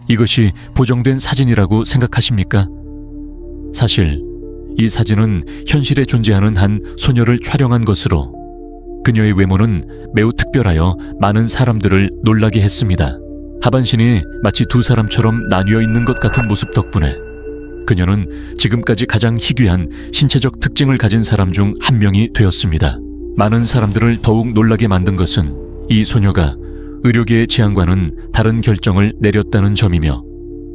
이것이 보정된 사진이라고 생각하십니까? 사실 이 사진은 현실에 존재하는 한 소녀를 촬영한 것으로 그녀의 외모는 매우 특별하여 많은 사람들을 놀라게 했습니다. 하반신이 마치 두 사람처럼 나뉘어 있는 것 같은 모습 덕분에 그녀는 지금까지 가장 희귀한 신체적 특징을 가진 사람 중 한 명이 되었습니다. 많은 사람들을 더욱 놀라게 만든 것은 이 소녀가 의료계의 제안과는 다른 결정을 내렸다는 점이며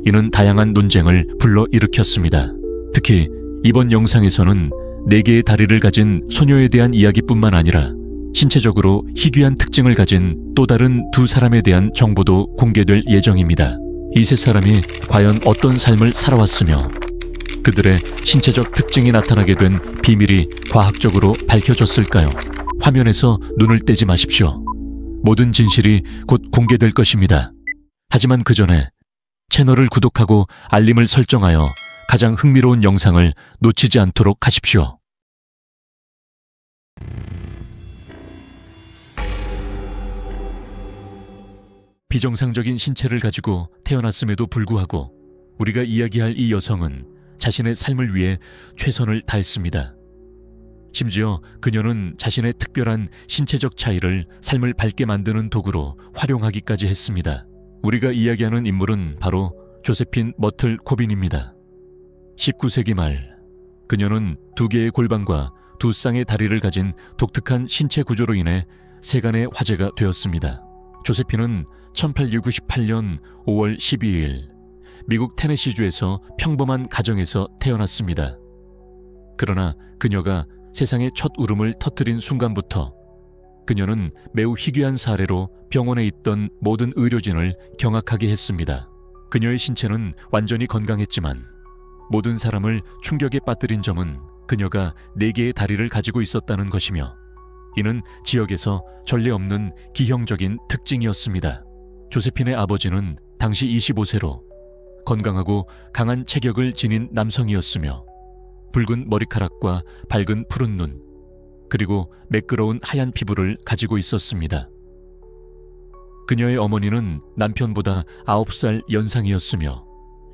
이는 다양한 논쟁을 불러일으켰습니다. 특히 이번 영상에서는 4개의 다리를 가진 소녀에 대한 이야기뿐만 아니라 신체적으로 희귀한 특징을 가진 또 다른 두 사람에 대한 정보도 공개될 예정입니다. 이 세 사람이 과연 어떤 삶을 살아왔으며 그들의 신체적 특징이 나타나게 된 비밀이 과학적으로 밝혀졌을까요? 화면에서 눈을 떼지 마십시오. 모든 진실이 곧 공개될 것입니다. 하지만 그 전에 채널을 구독하고 알림을 설정하여 가장 흥미로운 영상을 놓치지 않도록 하십시오. 비정상적인 신체를 가지고 태어났음에도 불구하고 우리가 이야기할 이 여성은 자신의 삶을 위해 최선을 다했습니다. 심지어 그녀는 자신의 특별한 신체적 차이를 삶을 밝게 만드는 도구로 활용하기까지 했습니다. 우리가 이야기하는 인물은 바로 조세핀 머틀 코빈입니다. 19세기 말 그녀는 2개의 골반과 2쌍의 다리를 가진 독특한 신체 구조로 인해 세간의 화제가 되었습니다. 조세핀은 1898년 5월 12일 미국 테네시주에서 평범한 가정에서 태어났습니다. 그러나 그녀가 세상의 첫 울음을 터뜨린 순간부터 그녀는 매우 희귀한 사례로 병원에 있던 모든 의료진을 경악하게 했습니다. 그녀의 신체는 완전히 건강했지만 모든 사람을 충격에 빠뜨린 점은 그녀가 4개의 다리를 가지고 있었다는 것이며 이는 지역에서 전례 없는 기형적인 특징이었습니다. 조세핀의 아버지는 당시 25세로 건강하고 강한 체격을 지닌 남성이었으며 붉은 머리카락과 밝은 푸른 눈, 그리고 매끄러운 하얀 피부를 가지고 있었습니다. 그녀의 어머니는 남편보다 9살 연상이었으며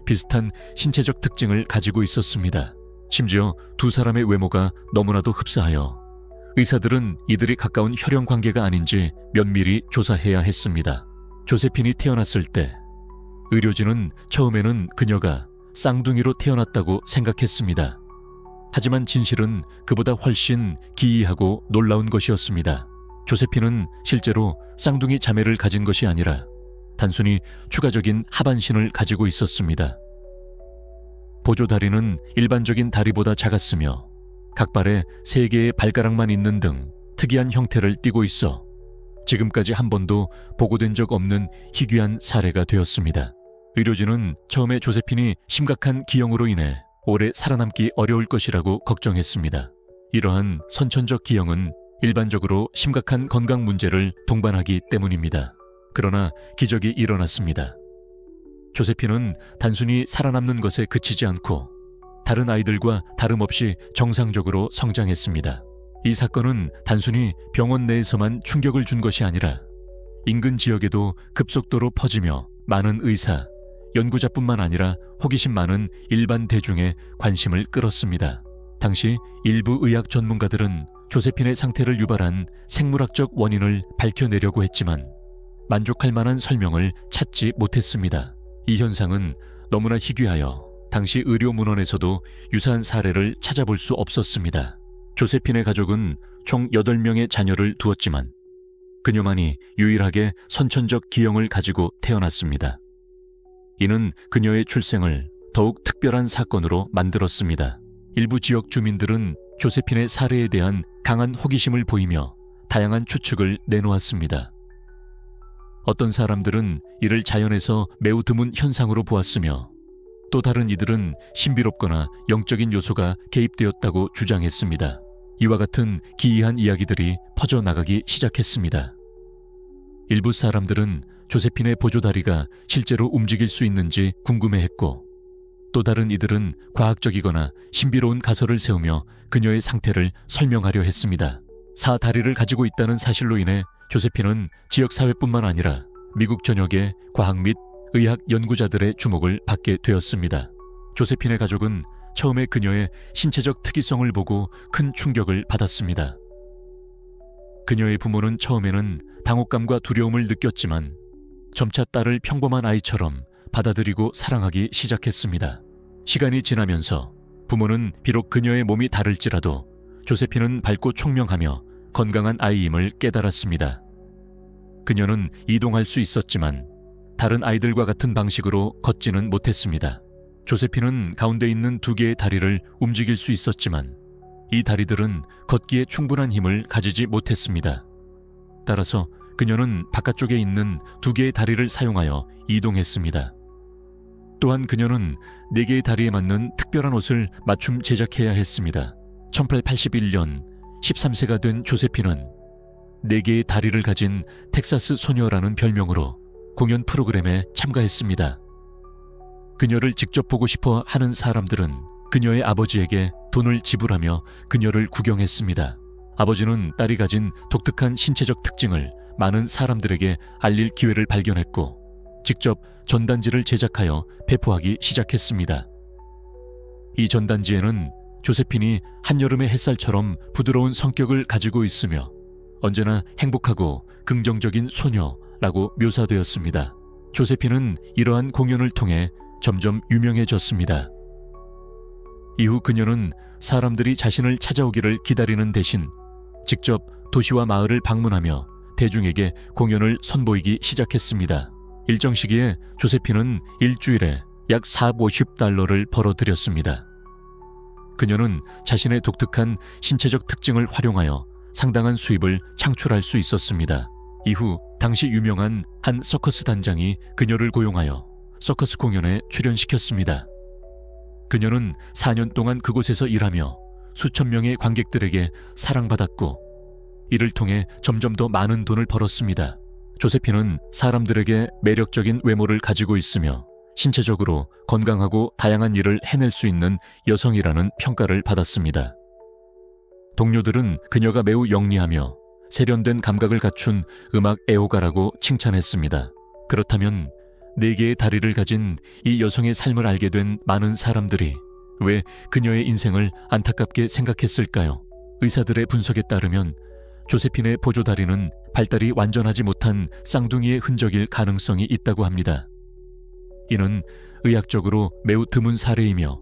비슷한 신체적 특징을 가지고 있었습니다. 심지어 두 사람의 외모가 너무나도 흡사하여 의사들은 이들이 가까운 혈연 관계가 아닌지 면밀히 조사해야 했습니다. 조세핀이 태어났을 때 의료진은 처음에는 그녀가 쌍둥이로 태어났다고 생각했습니다. 하지만 진실은 그보다 훨씬 기이하고 놀라운 것이었습니다. 조세핀은 실제로 쌍둥이 자매를 가진 것이 아니라 단순히 추가적인 하반신을 가지고 있었습니다. 보조다리는 일반적인 다리보다 작았으며 각 발에 3개의 발가락만 있는 등 특이한 형태를 띠고 있어 지금까지 한 번도 보고된 적 없는 희귀한 사례가 되었습니다. 의료진은 처음에 조세핀이 심각한 기형으로 인해 오래 살아남기 어려울 것이라고 걱정했습니다. 이러한 선천적 기형은 일반적으로 심각한 건강 문제를 동반하기 때문입니다. 그러나 기적이 일어났습니다. 조세핀은 단순히 살아남는 것에 그치지 않고 다른 아이들과 다름없이 정상적으로 성장했습니다. 이 사건은 단순히 병원 내에서만 충격을 준 것이 아니라 인근 지역에도 급속도로 퍼지며 많은 의사, 연구자뿐만 아니라 호기심 많은 일반 대중의 관심을 끌었습니다. 당시 일부 의학 전문가들은 조세핀의 상태를 유발한 생물학적 원인을 밝혀내려고 했지만 만족할 만한 설명을 찾지 못했습니다. 이 현상은 너무나 희귀하여 당시 의료 문헌에서도 유사한 사례를 찾아볼 수 없었습니다. 조세핀의 가족은 총 8명의 자녀를 두었지만 그녀만이 유일하게 선천적 기형을 가지고 태어났습니다. 이는 그녀의 출생을 더욱 특별한 사건으로 만들었습니다. 일부 지역 주민들은 조세핀의 사례에 대한 강한 호기심을 보이며 다양한 추측을 내놓았습니다. 어떤 사람들은 이를 자연에서 매우 드문 현상으로 보았으며 또 다른 이들은 신비롭거나 영적인 요소가 개입되었다고 주장했습니다. 이와 같은 기이한 이야기들이 퍼져나가기 시작했습니다. 일부 사람들은 조세핀의 보조다리가 실제로 움직일 수 있는지 궁금해했고 또 다른 이들은 과학적이거나 신비로운 가설을 세우며 그녀의 상태를 설명하려 했습니다. 4다리를 가지고 있다는 사실로 인해 조세핀은 지역사회뿐만 아니라 미국 전역의 과학 및 의학 연구자들의 주목을 받게 되었습니다. 조세핀의 가족은 처음에 그녀의 신체적 특이성을 보고 큰 충격을 받았습니다. 그녀의 부모는 처음에는 당혹감과 두려움을 느꼈지만 점차 딸을 평범한 아이처럼 받아들이고 사랑하기 시작했습니다. 시간이 지나면서 부모는 비록 그녀의 몸이 다를지라도 조세핀은 밝고 총명하며 건강한 아이임을 깨달았습니다. 그녀는 이동할 수 있었지만 다른 아이들과 같은 방식으로 걷지는 못했습니다. 조세핀은 가운데 있는 2개의 다리를 움직일 수 있었지만 이 다리들은 걷기에 충분한 힘을 가지지 못했습니다. 따라서 그녀는 바깥쪽에 있는 2개의 다리를 사용하여 이동했습니다. 또한 그녀는 4개의 다리에 맞는 특별한 옷을 맞춤 제작해야 했습니다. 1881년 13세가 된 조세핀은 4개의 다리를 가진 텍사스 소녀라는 별명으로 공연 프로그램에 참가했습니다. 그녀를 직접 보고 싶어 하는 사람들은 그녀의 아버지에게 돈을 지불하며 그녀를 구경했습니다. 아버지는 딸이 가진 독특한 신체적 특징을 많은 사람들에게 알릴 기회를 발견했고 직접 전단지를 제작하여 배포하기 시작했습니다. 이 전단지에는 조세핀이 한여름의 햇살처럼 부드러운 성격을 가지고 있으며 언제나 행복하고 긍정적인 소녀라고 묘사되었습니다. 조세핀은 이러한 공연을 통해 점점 유명해졌습니다. 이후 그녀는 사람들이 자신을 찾아오기를 기다리는 대신 직접 도시와 마을을 방문하며 대중에게 공연을 선보이기 시작했습니다. 일정 시기에 조세핀은 일주일에 약 $450를 벌어들였습니다. 그녀는 자신의 독특한 신체적 특징을 활용하여 상당한 수입을 창출할 수 있었습니다. 이후 당시 유명한 한 서커스 단장이 그녀를 고용하여 서커스 공연에 출연시켰습니다. 그녀는 4년 동안 그곳에서 일하며 수천 명의 관객들에게 사랑받았고 이를 통해 점점 더 많은 돈을 벌었습니다. 조세핀은 사람들에게 매력적인 외모를 가지고 있으며 신체적으로 건강하고 다양한 일을 해낼 수 있는 여성이라는 평가를 받았습니다. 동료들은 그녀가 매우 영리하며 세련된 감각을 갖춘 음악 애호가라고 칭찬했습니다. 그렇다면 4개의 다리를 가진 이 여성의 삶을 알게 된 많은 사람들이 왜 그녀의 인생을 안타깝게 생각했을까요? 의사들의 분석에 따르면 조세핀의 보조다리는 발달이 완전하지 못한 쌍둥이의 흔적일 가능성이 있다고 합니다. 이는 의학적으로 매우 드문 사례이며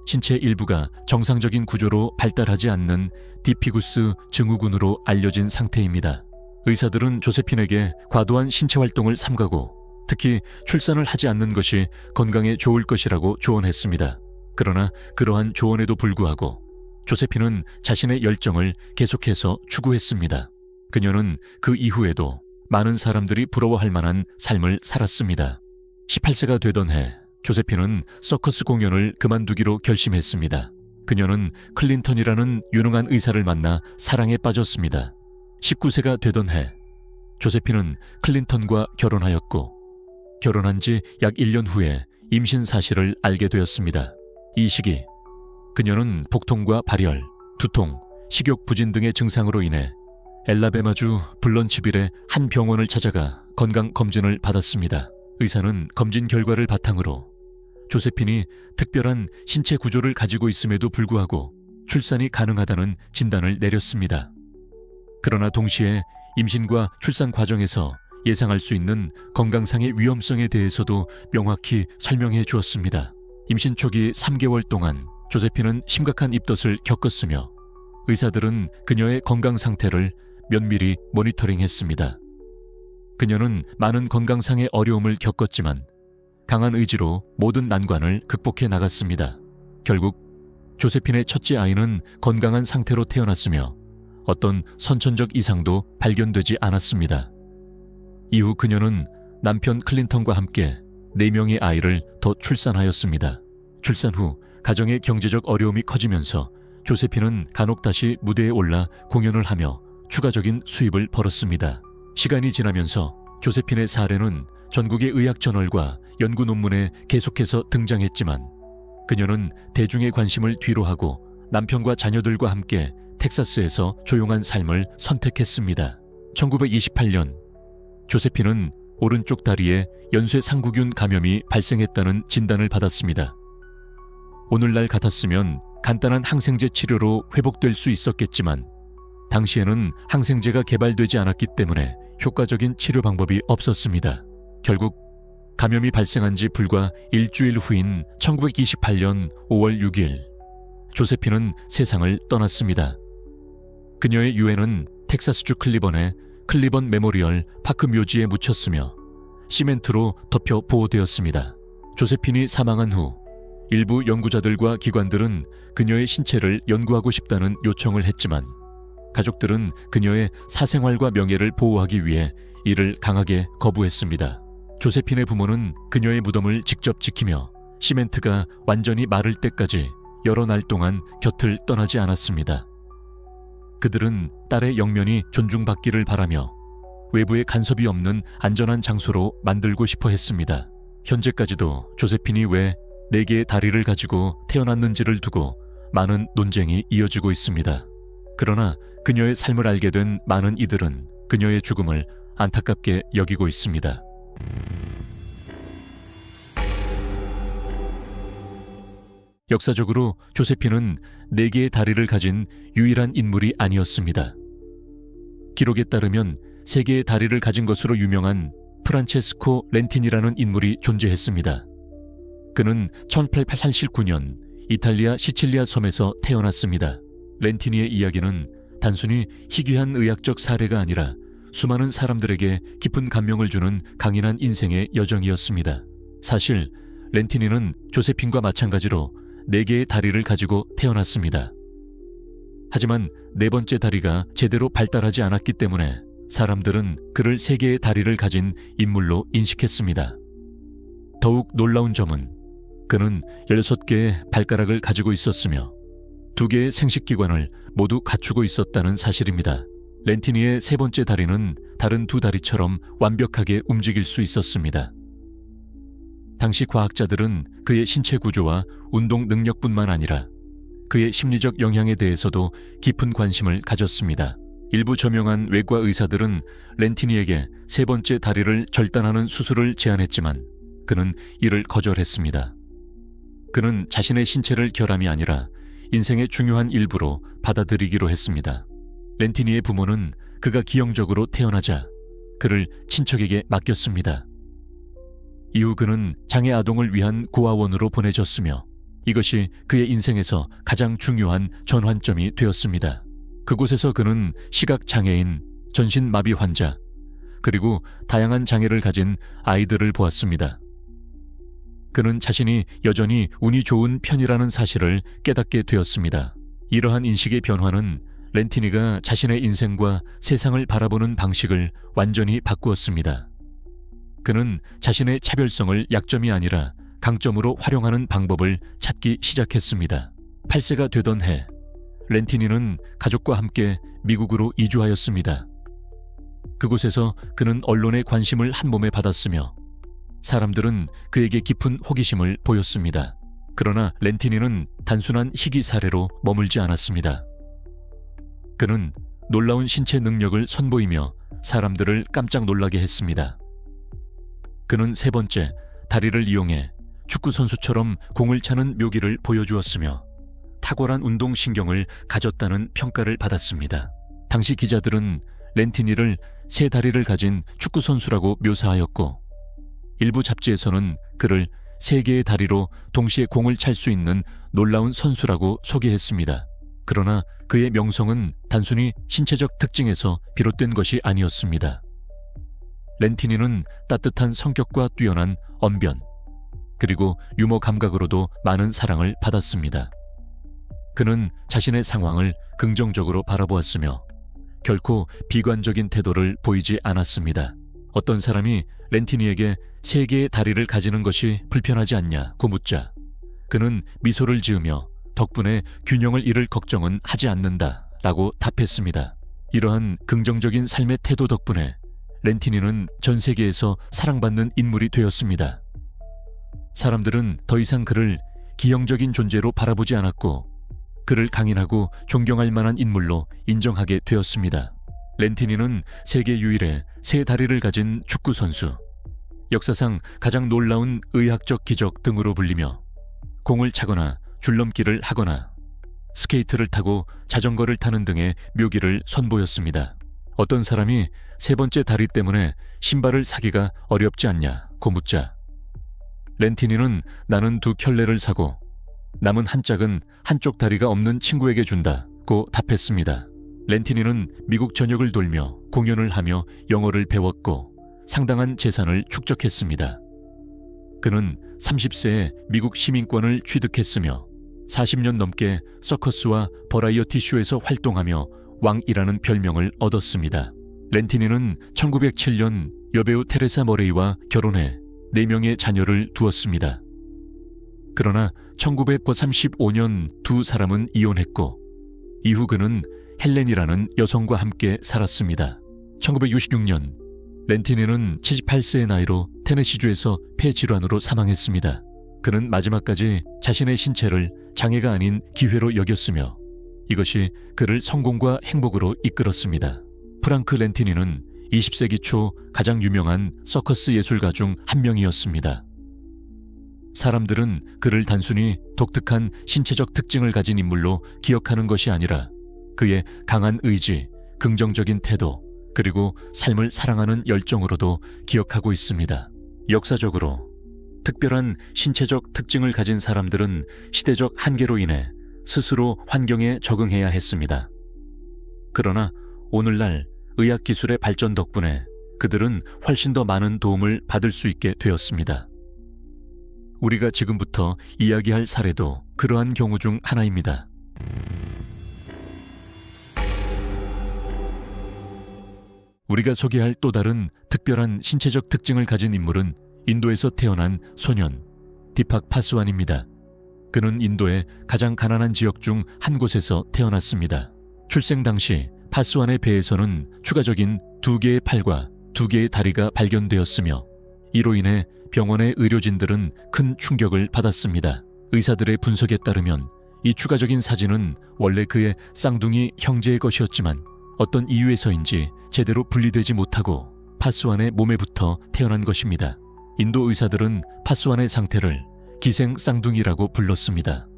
신체 일부가 정상적인 구조로 발달하지 않는 디피구스 증후군으로 알려진 상태입니다. 의사들은 조세핀에게 과도한 신체 활동을 삼가고 특히 출산을 하지 않는 것이 건강에 좋을 것이라고 조언했습니다. 그러나 그러한 조언에도 불구하고 조세핀은 자신의 열정을 계속해서 추구했습니다. 그녀는 그 이후에도 많은 사람들이 부러워할 만한 삶을 살았습니다. 18세가 되던 해 조세핀은 서커스 공연을 그만두기로 결심했습니다. 그녀는 클린턴이라는 유능한 의사를 만나 사랑에 빠졌습니다. 19세가 되던 해 조세핀은 클린턴과 결혼하였고 결혼한 지 약 1년 후에 임신 사실을 알게 되었습니다. 이 시기 그녀는 복통과 발열, 두통, 식욕 부진 등의 증상으로 인해 엘라베마주 블런치빌의 한 병원을 찾아가 건강검진을 받았습니다. 의사는 검진 결과를 바탕으로 조세핀이 특별한 신체 구조를 가지고 있음에도 불구하고 출산이 가능하다는 진단을 내렸습니다. 그러나 동시에 임신과 출산 과정에서 예상할 수 있는 건강상의 위험성에 대해서도 명확히 설명해 주었습니다. 임신 초기 3개월 동안 조세핀은 심각한 입덧을 겪었으며 의사들은 그녀의 건강 상태를 면밀히 모니터링했습니다. 그녀는 많은 건강상의 어려움을 겪었지만 강한 의지로 모든 난관을 극복해 나갔습니다. 결국 조세핀의 첫째 아이는 건강한 상태로 태어났으며 어떤 선천적 이상도 발견되지 않았습니다. 이후 그녀는 남편 클린턴과 함께 4명의 아이를 더 출산하였습니다. 출산 후 가정의 경제적 어려움이 커지면서 조세핀은 간혹 다시 무대에 올라 공연을 하며 추가적인 수입을 벌었습니다. 시간이 지나면서 조세핀의 사례는 전국의 의학 저널과 연구 논문에 계속해서 등장했지만 그녀는 대중의 관심을 뒤로하고 남편과 자녀들과 함께 텍사스에서 조용한 삶을 선택했습니다. 1928년 조세핀은 오른쪽 다리에 연쇄 상구균 감염이 발생했다는 진단을 받았습니다. 오늘날 같았으면 간단한 항생제 치료로 회복될 수 있었겠지만 당시에는 항생제가 개발되지 않았기 때문에 효과적인 치료 방법이 없었습니다. 결국 감염이 발생한 지 불과 일주일 후인 1928년 5월 6일 조세핀은 세상을 떠났습니다. 그녀의 유해는 텍사스주 클리번의 클리번 메모리얼 파크 묘지에 묻혔으며 시멘트로 덮여 보호되었습니다. 조세핀이 사망한 후 일부 연구자들과 기관들은 그녀의 신체를 연구하고 싶다는 요청을 했지만 가족들은 그녀의 사생활과 명예를 보호하기 위해 이를 강하게 거부했습니다. 조세핀의 부모는 그녀의 무덤을 직접 지키며 시멘트가 완전히 마를 때까지 여러 날 동안 곁을 떠나지 않았습니다. 그들은 딸의 영면이 존중받기를 바라며 외부의 간섭이 없는 안전한 장소로 만들고 싶어 했습니다. 현재까지도 조세핀이 왜 4개의 다리를 가지고 태어났는지를 두고 많은 논쟁이 이어지고 있습니다. 그러나 그녀의 삶을 알게 된 많은 이들은 그녀의 죽음을 안타깝게 여기고 있습니다. 역사적으로 조세핀은 4개의 다리를 가진 유일한 인물이 아니었습니다. 기록에 따르면 3개의 다리를 가진 것으로 유명한 프란체스코 렌틴이라는 인물이 존재했습니다. 그는 1889년 이탈리아 시칠리아 섬에서 태어났습니다. 렌티니의 이야기는 단순히 희귀한 의학적 사례가 아니라 수많은 사람들에게 깊은 감명을 주는 강인한 인생의 여정이었습니다. 사실 렌티니는 조세핀과 마찬가지로 4개의 다리를 가지고 태어났습니다. 하지만 4번째 다리가 제대로 발달하지 않았기 때문에 사람들은 그를 3개의 다리를 가진 인물로 인식했습니다. 더욱 놀라운 점은 그는 16개의 발가락을 가지고 있었으며 2개의 생식기관을 모두 갖추고 있었다는 사실입니다. 렌티니의 3번째 다리는 다른 2 다리처럼 완벽하게 움직일 수 있었습니다. 당시 과학자들은 그의 신체 구조와 운동 능력뿐만 아니라 그의 심리적 영향에 대해서도 깊은 관심을 가졌습니다. 일부 저명한 외과 의사들은 렌티니에게 3번째 다리를 절단하는 수술을 제안했지만 그는 이를 거절했습니다. 그는 자신의 신체를 결함이 아니라 인생의 중요한 일부로 받아들이기로 했습니다. 렌티니의 부모는 그가 기형적으로 태어나자 그를 친척에게 맡겼습니다. 이후 그는 장애 아동을 위한 고아원으로 보내졌으며 이것이 그의 인생에서 가장 중요한 전환점이 되었습니다. 그곳에서 그는 시각장애인, 전신마비 환자, 그리고 다양한 장애를 가진 아이들을 보았습니다. 그는 자신이 여전히 운이 좋은 편이라는 사실을 깨닫게 되었습니다. 이러한 인식의 변화는 렌티니가 자신의 인생과 세상을 바라보는 방식을 완전히 바꾸었습니다. 그는 자신의 차별성을 약점이 아니라 강점으로 활용하는 방법을 찾기 시작했습니다. 8세가 되던 해, 렌티니는 가족과 함께 미국으로 이주하였습니다. 그곳에서 그는 언론의 관심을 한몸에 받았으며 사람들은 그에게 깊은 호기심을 보였습니다. 그러나 렌티니는 단순한 희귀 사례로 머물지 않았습니다. 그는 놀라운 신체 능력을 선보이며 사람들을 깜짝 놀라게 했습니다. 그는 3번째 다리를 이용해 축구 선수처럼 공을 차는 묘기를 보여주었으며 탁월한 운동신경을 가졌다는 평가를 받았습니다. 당시 기자들은 렌티니를 3다리를 가진 축구 선수라고 묘사하였고 일부 잡지에서는 그를 3개의 다리로 동시에 공을 찰 수 있는 놀라운 선수라고 소개했습니다. 그러나 그의 명성은 단순히 신체적 특징에서 비롯된 것이 아니었습니다. 렌티니는 따뜻한 성격과 뛰어난 언변, 그리고 유머 감각으로도 많은 사랑을 받았습니다. 그는 자신의 상황을 긍정적으로 바라보았으며 결코 비관적인 태도를 보이지 않았습니다. 어떤 사람이 렌티니에게 3개의 다리를 가지는 것이 불편하지 않냐고 묻자 그는 미소를 지으며 덕분에 균형을 잃을 걱정은 하지 않는다라고 답했습니다. 이러한 긍정적인 삶의 태도 덕분에 렌티니는 전 세계에서 사랑받는 인물이 되었습니다. 사람들은 더 이상 그를 기형적인 존재로 바라보지 않았고 그를 강인하고 존경할 만한 인물로 인정하게 되었습니다. 렌티니는 세계 유일의 3다리를 가진 축구 선수, 역사상 가장 놀라운 의학적 기적 등으로 불리며 공을 차거나 줄넘기를 하거나 스케이트를 타고 자전거를 타는 등의 묘기를 선보였습니다. 어떤 사람이 세 번째 다리 때문에 신발을 사기가 어렵지 않냐고 묻자 렌티니는 나는 두 켤레를 사고 남은 한 짝은 한쪽 다리가 없는 친구에게 준다고 답했습니다. 렌티니는 미국 전역을 돌며 공연을 하며 영어를 배웠고 상당한 재산을 축적했습니다. 그는 30세에 미국 시민권을 취득했으며 40년 넘게 서커스와 버라이어티 쇼에서 활동하며 왕이라는 별명을 얻었습니다. 렌티니는 1907년 여배우 테레사 머레이와 결혼해 4명의 자녀를 두었습니다. 그러나 1935년 두 사람은 이혼했고 이후 그는 헬렌이라는 여성과 함께 살았습니다. 1966년 렌티니는 78세의 나이로 테네시주에서 폐질환으로 사망했습니다. 그는 마지막까지 자신의 신체를 장애가 아닌 기회로 여겼으며 이것이 그를 성공과 행복으로 이끌었습니다. 프랑크 렌티니는 20세기 초 가장 유명한 서커스 예술가 중 한 명이었습니다. 사람들은 그를 단순히 독특한 신체적 특징을 가진 인물로 기억하는 것이 아니라 그의 강한 의지, 긍정적인 태도, 그리고 삶을 사랑하는 열정으로도 기억하고 있습니다. 역사적으로 특별한 신체적 특징을 가진 사람들은 시대적 한계로 인해 스스로 환경에 적응해야 했습니다. 그러나 오늘날 의학기술의 발전 덕분에 그들은 훨씬 더 많은 도움을 받을 수 있게 되었습니다. 우리가 지금부터 이야기할 사례도 그러한 경우 중 하나입니다. 우리가 소개할 또 다른 특별한 신체적 특징을 가진 인물은 인도에서 태어난 소년 디팍 파스완입니다. 그는 인도의 가장 가난한 지역 중 한 곳에서 태어났습니다. 출생 당시 파스완의 배에서는 추가적인 2개의 팔과 2개의 다리가 발견되었으며 이로 인해 병원의 의료진들은 큰 충격을 받았습니다. 의사들의 분석에 따르면 이 추가적인 사진은 원래 그의 쌍둥이 형제의 것이었지만 어떤 이유에서인지 제대로 분리되지 못하고 파스완의 몸에 붙어 태어난 것입니다. 인도 의사들은 파스완의 상태를 기생 쌍둥이라고 불렀습니다.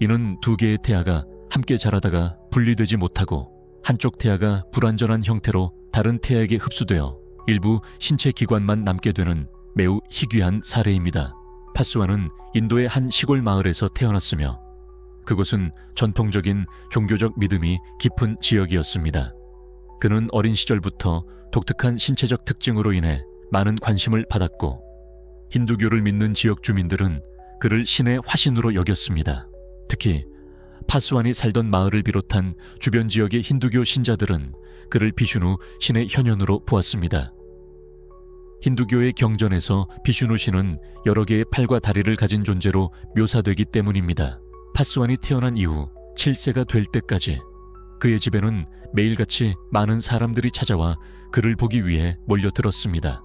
이는 2개의 태아가 함께 자라다가 분리되지 못하고 한쪽 태아가 불완전한 형태로 다른 태아에게 흡수되어 일부 신체 기관만 남게 되는 매우 희귀한 사례입니다. 파스완은 인도의 한 시골 마을에서 태어났으며 그곳은 전통적인 종교적 믿음이 깊은 지역이었습니다. 그는 어린 시절부터 독특한 신체적 특징으로 인해 많은 관심을 받았고 힌두교를 믿는 지역 주민들은 그를 신의 화신으로 여겼습니다. 특히 파스완이 살던 마을을 비롯한 주변 지역의 힌두교 신자들은 그를 비슈누 신의 현현으로 보았습니다. 힌두교의 경전에서 비슈누 신은 여러 개의 팔과 다리를 가진 존재로 묘사되기 때문입니다. 파스완이 태어난 이후 7세가 될 때까지 그의 집에는 매일같이 많은 사람들이 찾아와 그를 보기 위해 몰려들었습니다.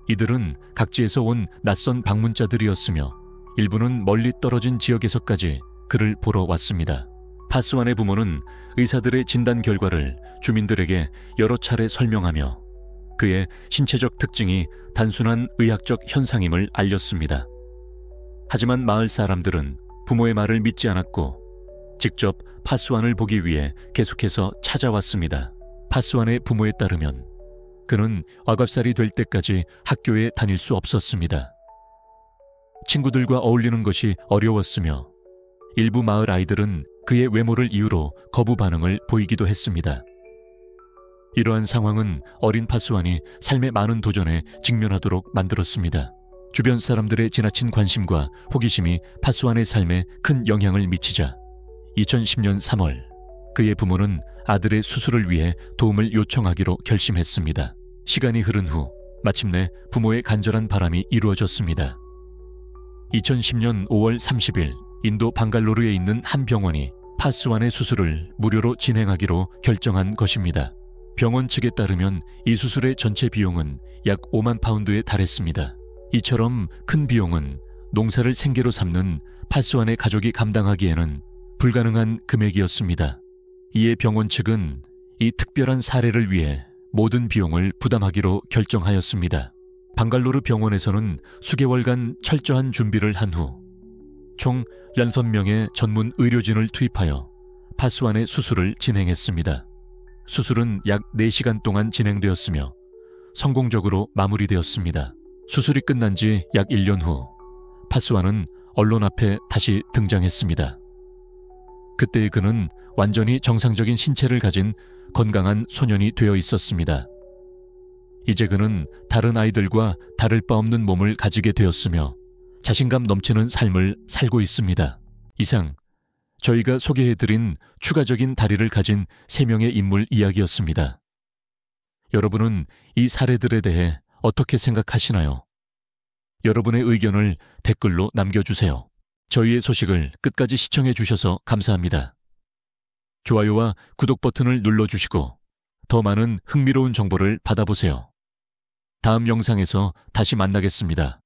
이들은 각지에서 온 낯선 방문자들이었으며 일부는 멀리 떨어진 지역에서까지 그를 보러 왔습니다. 파스완의 부모는 의사들의 진단 결과를 주민들에게 여러 차례 설명하며 그의 신체적 특징이 단순한 의학적 현상임을 알렸습니다. 하지만 마을 사람들은 부모의 말을 믿지 않았고 직접 파스완을 보기 위해 계속해서 찾아왔습니다. 파스완의 부모에 따르면 그는 와갑살이 될 때까지 학교에 다닐 수 없었습니다. 친구들과 어울리는 것이 어려웠으며 일부 마을 아이들은 그의 외모를 이유로 거부 반응을 보이기도 했습니다. 이러한 상황은 어린 파스완이 삶의 많은 도전에 직면하도록 만들었습니다. 주변 사람들의 지나친 관심과 호기심이 파스완의 삶에 큰 영향을 미치자 2010년 3월 그의 부모는 아들의 수술을 위해 도움을 요청하기로 결심했습니다. 시간이 흐른 후 마침내 부모의 간절한 바람이 이루어졌습니다. 2010년 5월 30일 인도 방갈로르에 있는 한 병원이 파스완의 수술을 무료로 진행하기로 결정한 것입니다. 병원 측에 따르면 이 수술의 전체 비용은 약 5만 파운드에 달했습니다. 이처럼 큰 비용은 농사를 생계로 삼는 파스완의 가족이 감당하기에는 불가능한 금액이었습니다. 이에 병원 측은 이 특별한 사례를 위해 모든 비용을 부담하기로 결정하였습니다. 방갈로르 병원에서는 수개월간 철저한 준비를 한 후 총 6명의 전문 의료진을 투입하여 파수완의 수술을 진행했습니다. 수술은 약 4시간 동안 진행되었으며 성공적으로 마무리되었습니다. 수술이 끝난 지 약 1년 후 파수완은 언론 앞에 다시 등장했습니다. 그때 그는 완전히 정상적인 신체를 가진 건강한 소년이 되어 있었습니다. 이제 그는 다른 아이들과 다를 바 없는 몸을 가지게 되었으며 자신감 넘치는 삶을 살고 있습니다. 이상 저희가 소개해드린 추가적인 다리를 가진 3명의 인물 이야기였습니다. 여러분은 이 사례들에 대해 어떻게 생각하시나요? 여러분의 의견을 댓글로 남겨주세요. 저희의 소식을 끝까지 시청해 주셔서 감사합니다. 좋아요와 구독 버튼을 눌러주시고 더 많은 흥미로운 정보를 받아보세요. 다음 영상에서 다시 만나겠습니다.